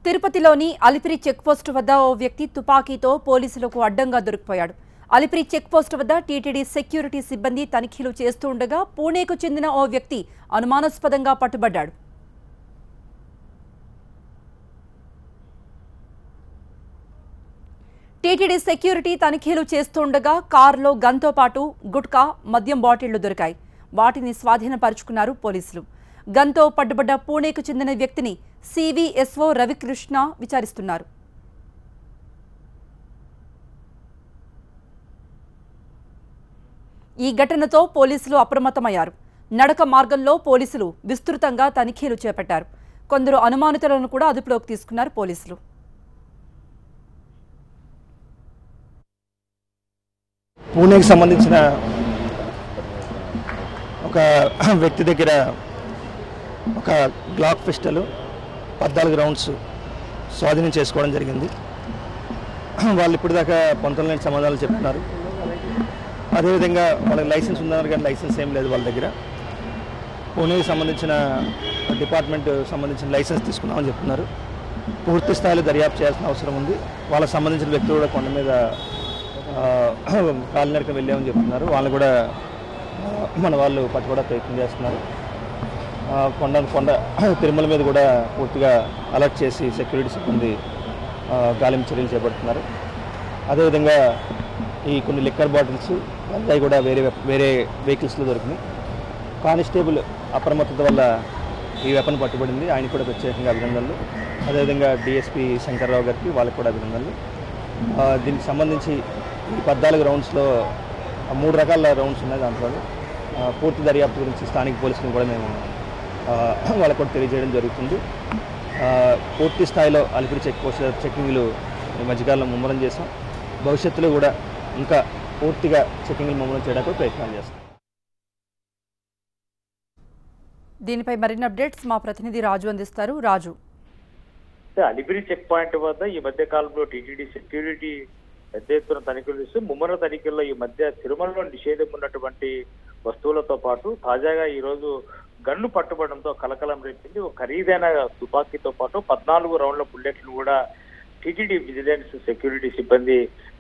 తిరుపతిలోని అలిపిరి చెక్పోస్టు వద్ద ఓ వ్యక్తి తుపాకీతో పోలీసులకు అడ్డంగా దొరికిపోయాడు. అలిపిరి చెక్పోస్టు వద్ద టీటీడీ సెక్యూరిటీ సిబ్బంది తనిఖీలు చేస్తూ ఉండగా పూణేకు చెందిన ఓ వ్యక్తి అనుమానాస్పదంగా పట్టుబడ్డాడు. టీటీడీ సెక్యూరిటీ తనిఖీలు చేస్తుండగా కారులో గన్తో పాటు గుట్కా, మద్యం బాటిళ్లు దొరికాయి. వాటిని స్వాధీనపరుచుకున్నారు పోలీసులు. గన్తో పట్టుబడ్డ పూణేకు చెందిన వ్యక్తిని సివిఎస్ఓ రవికృష్ణ విచారిస్తున్నారు. ఈ ఘటనతో పోలీసులు అప్రమత్తమయ్యారు. నడక మార్గంలో పోలీసులు విస్తృతంగా తనిఖీలు చేపట్టారు. కొందరు అనుమానితులను కూడా అదుపులోకి తీసుకున్నారు పోలీసులు. పూణేకి సంబంధించిన ఒక వ్యక్తి దగ్గర ఒక గ్లాక్ పిస్టల్ 14 రౌండ్స్ స్వాధీనం చేసుకోవడం జరిగింది. వాళ్ళు ఇప్పటిదాకా పొంతలేని సమాధానాలు చెప్తున్నారు. అదేవిధంగా వాళ్ళకి లైసెన్స్ ఉందన్నారు కానీ లైసెన్స్ ఏం లేదు వాళ్ళ దగ్గర. పూణేకి సంబంధించిన డిపార్ట్మెంట్ సంబంధించిన లైసెన్స్ తీసుకున్నామని చెప్తున్నారు. పూర్తి స్థాయిలో దర్యాప్తు చేయాల్సిన అవసరం ఉంది. వాళ్ళకి సంబంధించిన వ్యక్తులు కూడా కొండ మీద కాలినడక వెళ్ళామని చెప్తున్నారు. వాళ్ళు కూడా మన వాళ్ళు పట్టుకోవడం ప్రయత్నం చేస్తున్నారు. కొండ తిరుమల మీద కూడా పూర్తిగా అలర్ట్ చేసి సెక్యూరిటీ సిబ్బంది గాలింపు చర్యలు చేపడుతున్నారు. అదేవిధంగా ఈ కొన్ని లిక్కర్ బాటిల్స్ అవి కూడా వేరే వెహికల్స్లో దొరికినాయి. కానిస్టేబుల్ అప్రమత్తత వల్ల ఈ వెపన్ పట్టుబడింది. ఆయన కూడా ప్రత్యేకంగా అభినందనలు. అదేవిధంగా డిఎస్పీ శంకర్రావు గారికి వాళ్ళకి కూడా అభినందనలు. దీనికి సంబంధించి ఈ 14 రౌండ్స్లో 3 రకాల రౌండ్స్ ఉన్నాయి. దాంట్లో పూర్తి దర్యాప్తు గురించి స్థానిక పోలీసులను కూడా మేము వాళ్ళకు కూడా తెలియజేయడం జరుగుతుంది. పూర్తి స్థాయిలో అలిపిరి చెక్ పోస్ట్ చెక్కింగ్లు ఈ మధ్యకాలంలో ముమ్మరం చేసాం. భవిష్యత్తులో కూడా ఇంకా పూర్తిగా చెక్కింగ్లు ముమ్మరం చేయడానికి ప్రయత్నాలు చేస్తాం. దీనిపై మరిన్ని అప్డేట్స్ మా ప్రతినిధి రాజు అందిస్తారు. రాజు, అలిపిరి చెక్ పాయింట్ వద్ద ఈ మధ్య కాలంలో టీటీడీ సెక్యూరిటీ పెద్ద ఎత్తున తనిఖీలు చేస్తూ ముమ్మర తనిఖీల్లో ఈ మధ్య తిరుమలలో నిషేధం ఉన్నటువంటి వస్తువులతో పాటు తాజాగా ఈ రోజు గన్ను పట్టుబడంతో కలకలం రేపింది. ఒక ఖరీదైన తుపాకీతో పాటు 14 రౌండ్ల బుల్లెట్లను కూడా టీటీడీ విజిలెన్స్ సెక్యూరిటీ సిబ్బంది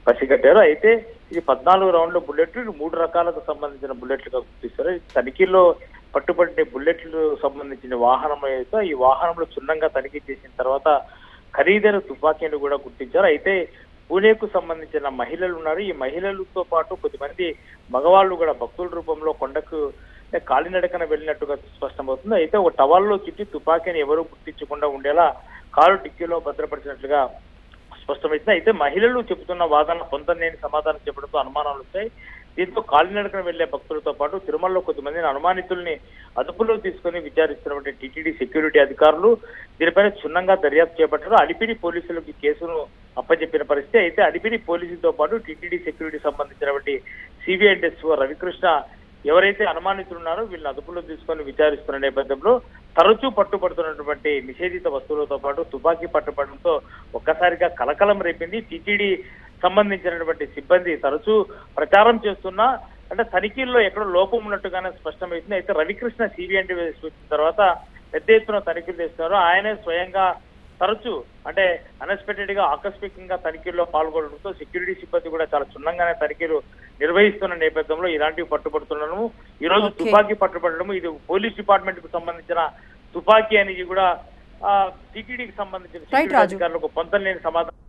పసిగట్టారు. అయితే ఇది 14 రౌండ్ల బుల్లెట్లు 3 రకాలకు సంబంధించిన బుల్లెట్లుగా గుర్తిస్తారు. తనిఖీల్లో పట్టుబడిన బుల్లెట్లు సంబంధించిన వాహనం అయితే ఈ వాహనంలో క్షుణ్ణంగా తనిఖీ చేసిన తర్వాత ఖరీదైన తుపాకీని కూడా గుర్తించారు. అయితే పూణేకు సంబంధించిన మహిళలు ఉన్నారు. ఈ మహిళలతో పాటు కొద్దిమంది మగవాళ్ళు కూడా భక్తుల రూపంలో కొండకు కాలినడకన వెళ్ళినట్టుగా స్పష్టమవుతుంది. అయితే ఒక టవల్లో చుట్టి తుపాకీని ఎవరూ గుర్తించకుండా ఉండేలా కారు డిక్కీలో భద్రపరిచినట్లుగా స్పష్టమైంది. అయితే మహిళలు చెబుతున్న వాదన పొందలేని సమాధానం చెప్పడంతో అనుమానాలు వచ్చాయి. దీంతో కాలినడకన వెళ్లే భక్తులతో పాటు తిరుమలలో కొద్దిమందిని అనుమానితుల్ని అదుపులో తీసుకుని విచారిస్తున్నటువంటి టీటీడీ సెక్యూరిటీ అధికారులు దీనిపైన క్షుణ్ణంగా దర్యాప్తు చేపట్టారు. అలిపిరి పోలీసులకు కేసును అప్పచెప్పిన పరిస్థితి. అయితే అలిపిరి పోలీసులతో పాటు టీటీడీ సెక్యూరిటీ సంబంధించినటువంటి సిబిఎస్ఓ రవికృష్ణ ఎవరైతే అనుమానితులు ఉన్నారో వీళ్ళని అదుపులో తీసుకొని విచారిస్తున్న నేపథ్యంలో తరచూ పట్టుబడుతున్నటువంటి నిషేధిత వస్తువులతో పాటు తుపాకీ పట్టుబడంతో ఒక్కసారిగా కలకలం రేపింది. టీటీడీ సంబంధించినటువంటి సిబ్బంది తరచూ ప్రచారం చేస్తున్నా అంటే తనిఖీల్లో ఎక్కడో లోపం ఉన్నట్టుగానే స్పష్టమైంది. అయితే రవికృష్ణ సిబిఐ వచ్చిన తర్వాత పెద్ద ఎత్తున తనిఖీలు చేస్తున్నారు. ఆయనే స్వయంగా తరచూ అంటే అన్ఎక్స్పెక్టెడ్ గా ఆకస్మికంగా తనిఖీల్లో పాల్గొనడంతో సెక్యూరిటీ సిబ్బంది కూడా చాలా క్షుణ్ణంగానే తనిఖీలు నిర్వహిస్తున్న నేపథ్యంలో ఇలాంటివి పట్టుబడుతున్నాము. ఈ రోజు తుపాకీ పట్టుబడము ఇది పోలీస్ డిపార్ట్మెంట్ కు సంబంధించిన తుపాకీ అనేది కూడా టీటీడీకి సంబంధించిన అధికారులకు పొందలేని సమాధానం